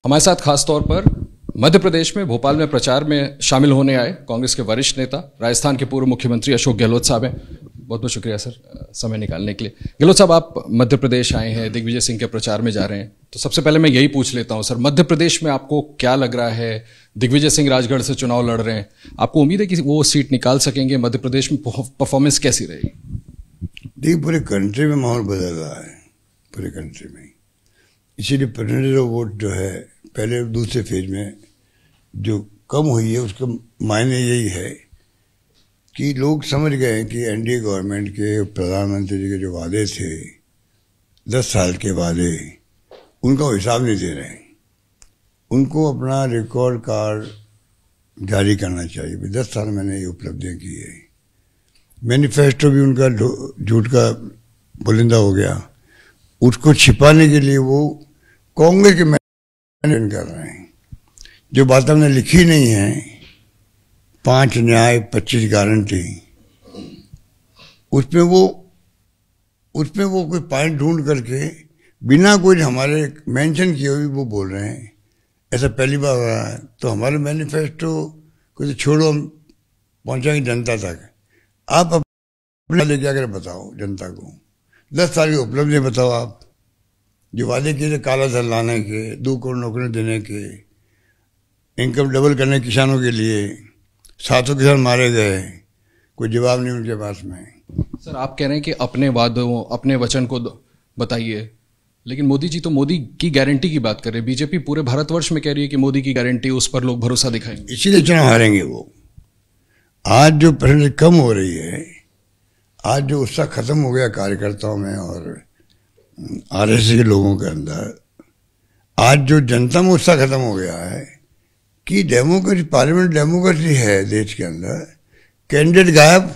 हमारे साथ खास तौर पर मध्य प्रदेश में भोपाल में प्रचार में शामिल होने आए कांग्रेस के वरिष्ठ नेता राजस्थान के पूर्व मुख्यमंत्री अशोक गहलोत साहब हैं। बहुत बहुत शुक्रिया सर समय निकालने के लिए। गहलोत साहब, आप मध्य प्रदेश आए हैं, दिग्विजय सिंह के प्रचार में जा रहे हैं, तो सबसे पहले मैं यही पूछ लेता हूं सर, मध्य प्रदेश में आपको क्या लग रहा है? दिग्विजय सिंह राजगढ़ से चुनाव लड़ रहे हैं, आपको उम्मीद है कि वो सीट निकाल सकेंगे? मध्य प्रदेश में परफॉर्मेंस कैसी रहेगी? देखिए, पूरे कंट्री में माहौल बदल रहा है, पूरे कंट्री में, इसीलिए परसेंटेज ऑफ वोट जो है पहले दूसरे फेज में जो कम हुई है उसका मायने यही है कि लोग समझ गए हैं कि एनडीए गवर्नमेंट के प्रधानमंत्री जी के जो वादे थे 10 साल के वादे, उनका हिसाब नहीं दे रहे हैं। उनको अपना रिकॉर्ड कार्ड जारी करना चाहिए। 10 साल मैंने ये उपलब्धियां की है। मैनिफेस्टो भी उनका झूठ का बुलंदा हो गया। उसको छिपाने के लिए वो कांग्रेस के मैनेजमेंट कर रहे हैं। जो बातें हमने लिखी नहीं है, 5 न्याय 25 गारंटी, उसमें वो कोई पॉइंट ढूंढ करके बिना कोई हमारे मेंशन किए हुए वो बोल रहे हैं। ऐसा पहली बार हो रहा है। तो हमारे मैनिफेस्टो को तो छोड़ो, हम पहुंचाएंगे जनता तक। आप अपना लेके आकर बताओ जनता को, 10 साल की उपलब्धि बताओ। आप जो वादे किए थे काला धन लाने के, 2 करोड़ नौकरियां देने के, इनकम डबल करने किसानों के लिए, 700 किसान मारे गए, कोई जवाब नहीं उनके पास में। सर, आप कह रहे हैं कि अपने वादों, अपने वचन को बताइए, लेकिन मोदी जी तो मोदी की गारंटी की बात कर रहे हैं। बीजेपी पूरे भारतवर्ष में कह रही है कि मोदी की गारंटी, उस पर लोग भरोसा दिखाएंगे, इसीलिए चुनाव हारेंगे वो। आज जो परसेंटेज कम हो रही है, आज जो उत्साह खत्म हो गया कार्यकर्ताओं में और आरएसएस के लोगों के अंदर, आज जो जनता में उत्साह खत्म हो गया है कि डेमोक्रेसी, पार्लियामेंट डेमोक्रेसी है देश के अंदर, कैंडिडेट गायब,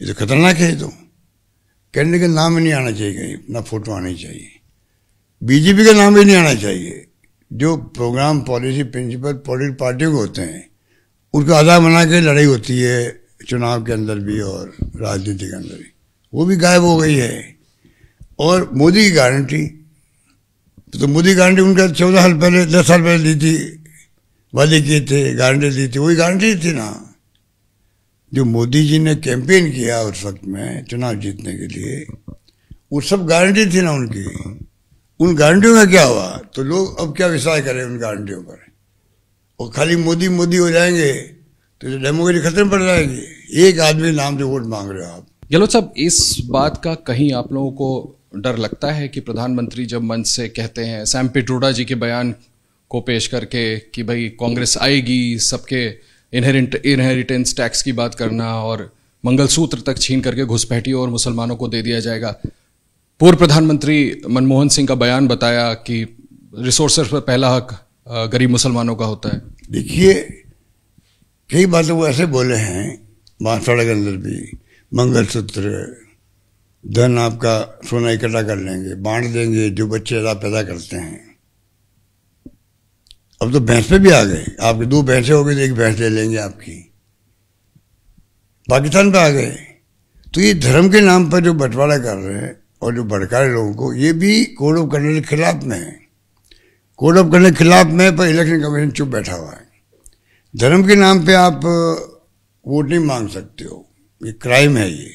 ये तो खतरनाक है। तो कैंडिडेट का नाम ही नहीं आना चाहिए कहीं, ना फोटो आनी चाहिए, बीजेपी का नाम भी नहीं आना चाहिए। जो प्रोग्राम, पॉलिसी, प्रिंसिपल पॉलिटिकल पार्टियों के होते हैं, उसका आधार बना के लड़ाई होती है चुनाव के अंदर भी और राजनीति के अंदर भी, वो भी गायब हो गई है। और मोदी की गारंटी, तो मोदी की गारंटी उनका 14 साल पहले, 10 साल पहले दी थी, वादे किए थे, गारंटी दी थी, वही गारंटी थी ना जो मोदी जी ने कैंपेन किया उस वक्त में चुनाव जीतने के लिए। वो सब गारंटी थी ना उनकी। उन गारंटियों का क्या हुआ? तो लोग अब क्या विश्वास करें उन गारंटियों पर? और खाली मोदी मोदी हो जाएंगे तो डेमोक्रेसी खतरे में पड़ जाएगी। एक आदमी नाम से वोट मांग रहे हो आप। गहलोत साहब, इस बात का कहीं आप लोगों को डर लगता है कि प्रधानमंत्री जब मंच से कहते हैं, सैम पिट्रोडा जी के बयान को पेश करके कि भाई कांग्रेस आएगी, सबके इनहेरिटेंस टैक्स की बात करना और मंगलसूत्र तक छीन करके घुसपैठियों और मुसलमानों को दे दिया जाएगा। पूर्व प्रधानमंत्री मनमोहन सिंह का बयान बताया कि रिसोर्सेस पर पहला हक गरीब मुसलमानों का होता है। देखिए, कई बातें वो ऐसे बोले हैं बांसवाड़ा के अंदर भी, मंगलसूत्र, धन आपका सोना इकट्ठा कर लेंगे, बांट देंगे जो बच्चे ज्यादा पैदा करते हैं। अब तो भैंस पे भी आ गए, आपकी 2 भैंसें हो गई तो 1 भैंस ले लेंगे आपकी। पाकिस्तान पे आ गए। तो ये धर्म के नाम पर जो बंटवारा कर रहे हैं और जो भड़का रहे लोगों को, ये भी कोड ऑफ कंडक्ट के खिलाफ में है। कोड ऑफ कंडक्ट के खिलाफ में, पर इलेक्शन कमीशन चुप बैठा हुआ है। धर्म के नाम पे आप वोट नहीं मांग सकते हो, ये क्राइम है। ये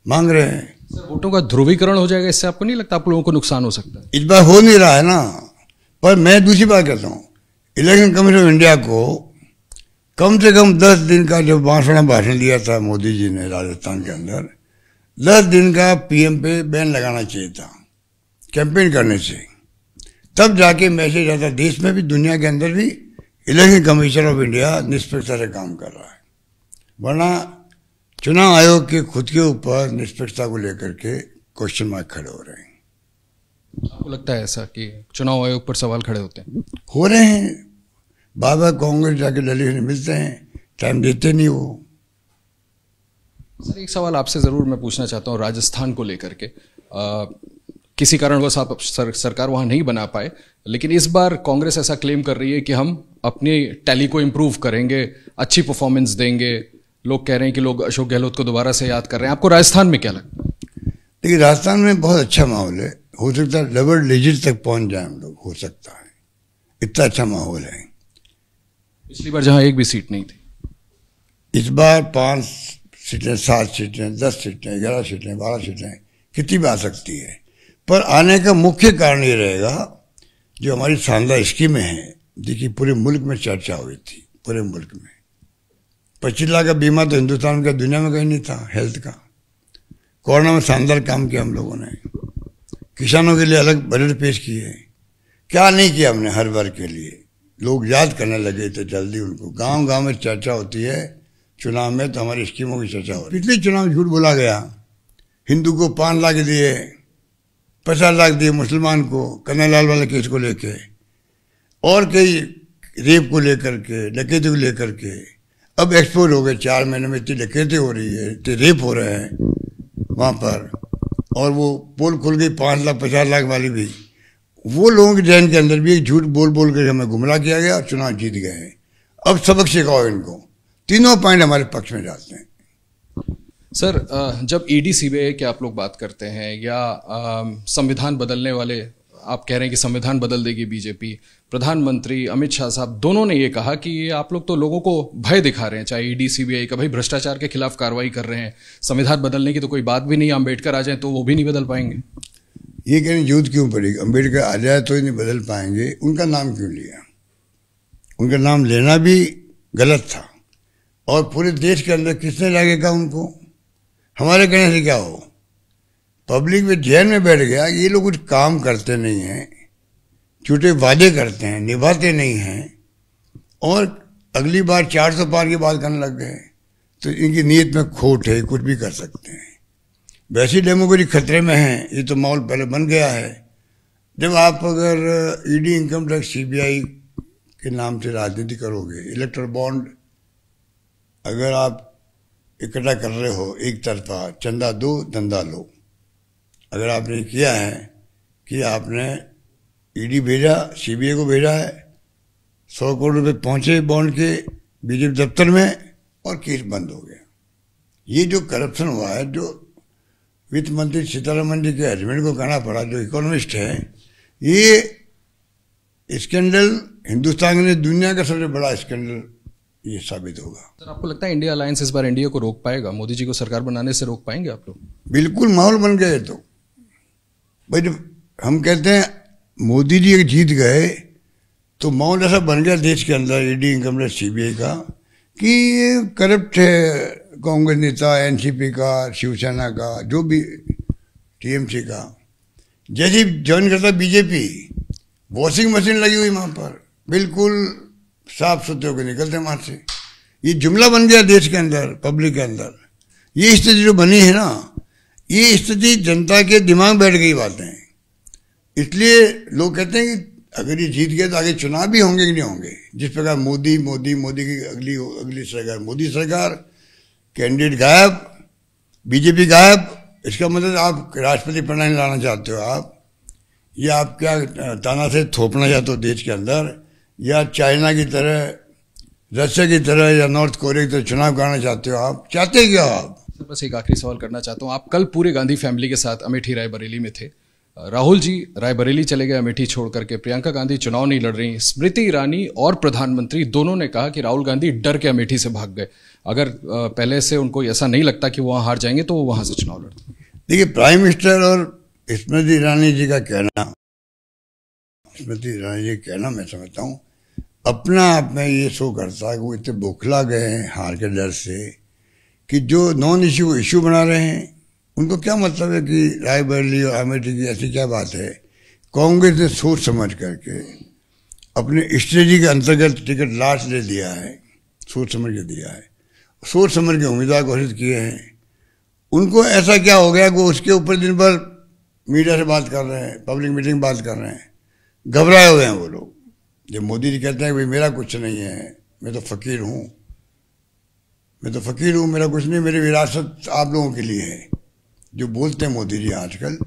मांग रहे हैं। वोटों का ध्रुवीकरण हो जाएगा, इससे आपको नहीं लगता आप लोगों को नुकसान हो सकता है? इस बार हो नहीं रहा है ना। पर मैं दूसरी बात कहता हूँ, इलेक्शन कमीशन ऑफ इंडिया को कम से कम 10 दिन का जो बांसवाड़ा भाषण दिया था मोदी जी ने राजस्थान के अंदर, 10 दिन का पीएम पे बैन लगाना चाहिए था कैंपेन करने से। तब जाके मैसेज आता देश में भी, दुनिया के अंदर भी, इलेक्शन कमीशन ऑफ इंडिया निष्पक्षता से काम कर रहा है। वरना चुनाव आयोग के खुद के ऊपर निष्पक्षता को लेकर के क्वेश्चन मार्क खड़े हो रहे हैं। आपको लगता है ऐसा कि चुनाव आयोग पर सवाल खड़े होते हैं? हो रहे हैं। बाबा कांग्रेस जाके दिल्ली मिलते हैं, टाइम देते नहीं वो। सर, एक सवाल आपसे जरूर मैं पूछना चाहता हूँ राजस्थान को लेकर के। किसी कारणवश आप सरकार वहां नहीं बना पाए, लेकिन इस बार कांग्रेस ऐसा क्लेम कर रही है कि हम अपनी टैली को इम्प्रूव करेंगे, अच्छी परफॉर्मेंस देंगे। लोग कह रहे हैं कि लोग अशोक गहलोत को दोबारा से याद कर रहे हैं। आपको राजस्थान में क्या लगता है? देखिए, राजस्थान में बहुत अच्छा माहौल है। हो सकता है डबल डिजिट तक पहुंच जाए हम लोग, हो सकता है। इतना अच्छा माहौल है। पिछली बार जहां एक भी सीट नहीं थी, इस बार 5 सीटें, 7 सीटें, 10 सीटें, 11 सीटें, 12 सीटें कितनी भी आ सकती है। पर आने का मुख्य कारण ये रहेगा जो हमारी शानदार स्कीमें हैं, देखिए पूरे मुल्क में चर्चा हुई थी, पूरे मुल्क में 25 लाख का बीमा तो हिंदुस्तान का दुनिया में कहीं नहीं था। हेल्थ का कोरोना में शानदार काम किया हम लोगों ने, किसानों के लिए अलग बजट पेश किए, क्या नहीं किया हमने हर वर्ग के लिए। लोग याद करने लगे थे जल्दी उनको। गांव गांव में चर्चा होती है, चुनाव में तो हमारी स्कीमों की चर्चा हो रही। पिछले चुनाव में झूठ बोला गया, हिंदू को 5 लाख दिए, 50 लाख दिए मुसलमान को, कन्हैयालाल वाले केस को लेके, और कई रेप को लेकर के, डकैती को लेकर के। अब एक्सपोज हो गए, 4 महीने में इतनी डकैती हो रही है, इतने रेप हो रहे हैं वहाँ पर, और वो पोल खुल गई 5 लाख 50 लाख वाली भी। वो लोगों के जहन के अंदर भी एक झूठ बोल बोल कर हमें गुमराह किया गया और चुनाव जीत गए। अब सबक सिखाओ इनको। तीनों पॉइंट हमारे पक्ष में जाते हैं। सर, जब ईडी सीबीआई की आप लोग बात करते हैं या संविधान बदलने वाले, आप कह रहे हैं कि संविधान बदल देगी बीजेपी, प्रधानमंत्री अमित शाह साहब दोनों ने ये कहा कि ये आप लोग तो लोगों को भय दिखा रहे हैं, चाहे ईडी सीबीआई का, भाई भ्रष्टाचार के खिलाफ कार्रवाई कर रहे हैं, संविधान बदलने की तो कोई बात भी नहीं, अम्बेडकर आ जाए तो वो भी नहीं बदल पाएंगे। ये कहने जरूरत क्यों पड़ेगी? अम्बेडकर आ जाए तो ही नहीं बदल पाएंगे। उनका नाम क्यों लिया? उनका नाम लेना भी गलत था। और पूरे देश के अंदर किसने लगेगा उनको? हमारे कहने से क्या हो? पब्लिक में जहन में बैठ गया ये लोग कुछ काम करते नहीं हैं, झूठे वादे करते हैं, निभाते नहीं हैं, और अगली बार 400 पार की बात करने लग गए। तो इनकी नीयत में खोट है, कुछ भी कर सकते हैं। वैसी डेमोक्रेसी खतरे में है, ये तो माहौल पहले बन गया है। जब आप अगर ईडी, इनकम टैक्स, सीबीआई के नाम से राजनीति करोगे, इलेक्टोरल बॉन्ड अगर आप इकट्ठा कर रहे हो, एक तरफा चंदा दो धंधा लो, अगर आपने किया है कि आपने ईडी भेजा, सीबीआई को भेजा है, 100 करोड़ रुपए पहुंचे बॉन्ड के बीजेपी दफ्तर में, और केस बंद हो गया। ये जो करप्शन हुआ है, जो वित्त मंत्री सीतारमण जी के हस्बैंड को कहना पड़ा, जो इकोनॉमिस्ट है, ये स्कैंडल हिंदुस्तान में दुनिया का सबसे बड़ा स्कैंडल ये साबित होगा। सर, आपको लगता है इंडिया अलायंस इस बार एनडीए को रोक पाएगा? मोदी जी को सरकार बनाने से रोक पाएंगे आप लोग? बिल्कुल, माहौल बन गए। तो भाई जब हम कहते हैं मोदी जी जीत गए तो माहौल ऐसा बन गया देश के अंदर, ईडी, इनकम टैक्स, सीबीआई का, कि ये करप्ट है। कांग्रेस नेता, एनसीपी का, शिवसेना का, जो भी टीएमसी का, जैसे ज्वाइन करता बीजेपी, वॉशिंग मशीन लगी हुई वहां पर, बिल्कुल साफ सुथरे होकर निकलते वहां से। ये जुमला बन गया देश के अंदर, पब्लिक के अंदर। ये स्थिति जो बनी है ना, ये स्थिति जनता के दिमाग बैठ गई बातें। इसलिए लोग कहते हैं कि अगर ये जीत गए तो आगे चुनाव भी होंगे कि नहीं होंगे। जिस प्रकार मोदी की अगली सरकार, मोदी सरकार, कैंडिडेट गायब, बीजेपी गायब, इसका मतलब आप राष्ट्रपति प्रणाली लाना चाहते हो आप, या आप क्या ताना से थोपना चाहते हो देश के अंदर, या चाइना की तरह, रशिया की तरह, या नॉर्थ कोरिया की तरह चुनाव कराना चाहते हो आप? चाहते क्या आप? बस एक आखिरी सवाल करना चाहता हूँ। आप कल पूरे गांधी फैमिली के साथ अमेठी रायबरेली में थे। राहुल जी रायबरेली चले गए अमेठी छोड़ करके, प्रियंका गांधी चुनाव नहीं लड़ रही, स्मृति ईरानी और प्रधानमंत्री दोनों ने कहा कि राहुल गांधी डर के अमेठी से भाग गए। अगर पहले से उनको ऐसा नहीं लगता कि वो वहाँ हार जाएंगे तो वो वहाँ से चुनाव लड़ते। देखिए, प्राइम मिनिस्टर और स्मृति ईरानी जी का कहना, स्मृति ईरानी जी का कहना मैं समझता हूँ अपना आप में ये शो करता है कि वो इतने बौखला गए हैं हार के डर से, कि जो नॉन इशू बना रहे हैं। उनको क्या मतलब है कि रायबरेली और अमेठी की ऐसी क्या बात है? कांग्रेस ने सोच समझ करके अपने स्ट्रेटजी के अंतर्गत टिकट लास्ट ले दिया है, सोच समझ के दिया है, सोच समझ के उम्मीदवार घोषित किए हैं। उनको ऐसा क्या हो गया कि उसके ऊपर दिन भर मीडिया से बात कर रहे हैं, पब्लिक मीटिंग बात कर रहे हैं, घबराए हुए हैं वो लोग। जब मोदी जी कहते हैं कि भाई मेरा कुछ नहीं है, मैं तो फकीर हूँ, मेरा कुछ नहीं, मेरी विरासत आप लोगों के लिए है, जो बोलते हैं मोदी जी आजकल,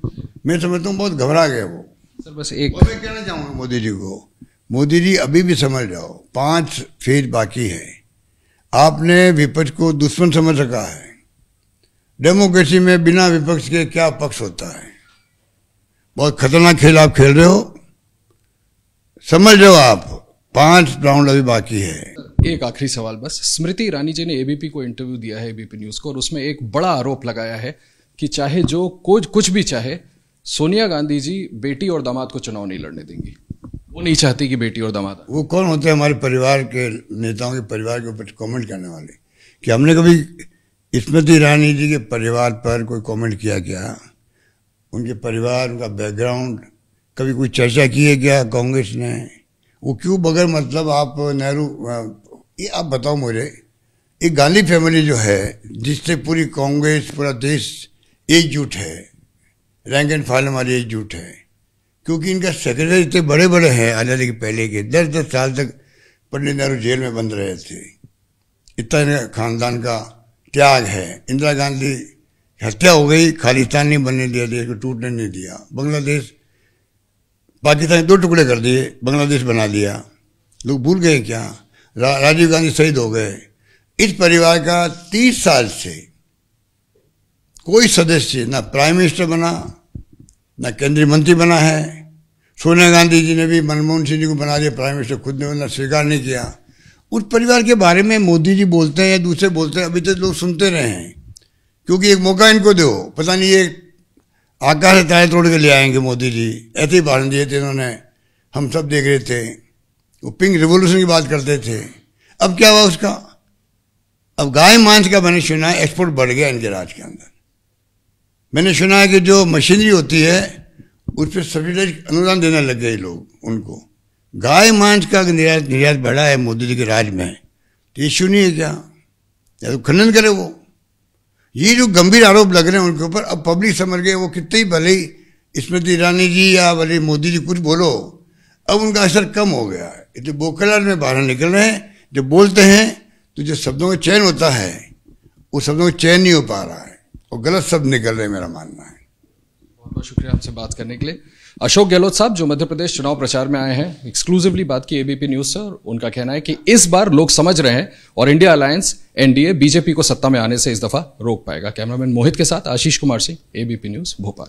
मैं समझता हूँ बहुत घबरा गए वो। सर बस एक मैं कहना चाहूँगा मोदी जी को, मोदी जी अभी भी समझ जाओ 5 फेज बाकी है। आपने विपक्ष को दुश्मन समझ रखा है। डेमोक्रेसी में बिना विपक्ष के क्या पक्ष होता है? बहुत खतरनाक खेल आप खेल रहे हो। समझ लो आप, 5 राउंड अभी बाकी है। एक आखिरी सवाल बस, स्मृति ईरानी जी ने एबीपी को इंटरव्यू दिया है, एबीपी न्यूज को, और उसमें एक बड़ा आरोप लगाया है कि चाहे जो कुछ भी चाहे, सोनिया गांधी जी बेटी और दामाद को चुनाव नहीं लड़ने देंगी। वो नहीं चाहती कि बेटी और दामाद। वो कौन होते हैं हमारे परिवार के नेताओं के परिवार के ऊपर कमेंट करने वाले? कि हमने कभी स्मृति ईरानी जी के परिवार पर कोई कमेंट किया क्या? उनके परिवार, उनका बैकग्राउंड कभी कोई चर्चा की है क्या कांग्रेस ने? वो क्यों बगैर मतलब आप नेहरू, ये आप बताओ मुझे। एक गांधी फैमिली जो है, जिससे पूरी कांग्रेस, पूरा देश एकजुट है, रैंक एंड फाइल हमारी एकजुट है, क्योंकि इनका सेक्रेटरी इतने बड़े बड़े हैं आज़ादी के पहले के। 10-10 साल तक पंडित नेहरू जेल में बंद रहे थे। इतना खानदान का त्याग है। इंदिरा गांधी हत्या हो गई, खालिस्तान नहीं बनने दिया, देश को टूटने नहीं दिया। बांग्लादेश, पाकिस्तान 2 टुकड़े कर दिए, बांग्लादेश बना दिया। लोग भूल गए क्या? राजीव गांधी शहीद हो गए। इस परिवार का 30 साल से कोई सदस्य ना प्राइम मिनिस्टर बना, ना केंद्रीय मंत्री बना है। सोनिया गांधी जी ने भी मनमोहन सिंह जी को बना दिया प्राइम मिनिस्टर, खुद ने स्वीकार नहीं किया। उस परिवार के बारे में मोदी जी बोलते हैं या दूसरे बोलते हैं, अभी तक लोग सुनते रहे हैं। क्योंकि एक मौका इनको दो, पता नहीं ये आकाश से तारे तोड़ के ले आएंगे मोदी जी। ऐसे ही भाषण दिए थे इन्होंने, हम सब देख रहे थे। वो पिंक रिवॉल्यूशन की बात करते थे। अब क्या हुआ उसका? अब गाय मांस का मैंने सुना है एक्सपोर्ट बढ़ गया इनके राज के अंदर। मैंने सुना है कि जो मशीनरी होती है उस पर सब्सिडाइज अनुदान देने लग गए लोग उनको। गाय मांस का निर्यात बढ़ा है मोदी जी के राज में, तो ये सुनिए क्या, या तो खंडन करे वो। ये जो गंभीर आरोप लग रहे हैं उनके ऊपर, अब पब्लिक समझ गए। वो कितने ही भले स्मृति ईरानी जी या भले मोदी जी कुछ बोलो, अब उनका असर कम हो गया है। इतने बोकलाल में बाहर निकल रहे हैं। जब बोलते हैं तो जो शब्दों का चयन होता है, वो शब्दों का चयन नहीं हो पा रहा है और गलत शब्द निकल रहे हैं, मेरा मानना है। बहुत बहुत शुक्रिया हमसे बात करने के लिए। अशोक गहलोत साहब जो मध्य प्रदेश चुनाव प्रचार में आए हैं, एक्सक्लूसिवली बात की एबीपी न्यूज से, और उनका कहना है कि इस बार लोग समझ रहे हैं और इंडिया अलायंस एनडीए बीजेपी को सत्ता में आने से इस दफा रोक पाएगा। कैमरामैन मोहित के साथ आशीष कुमार सिंह, एबीपी न्यूज, भोपाल।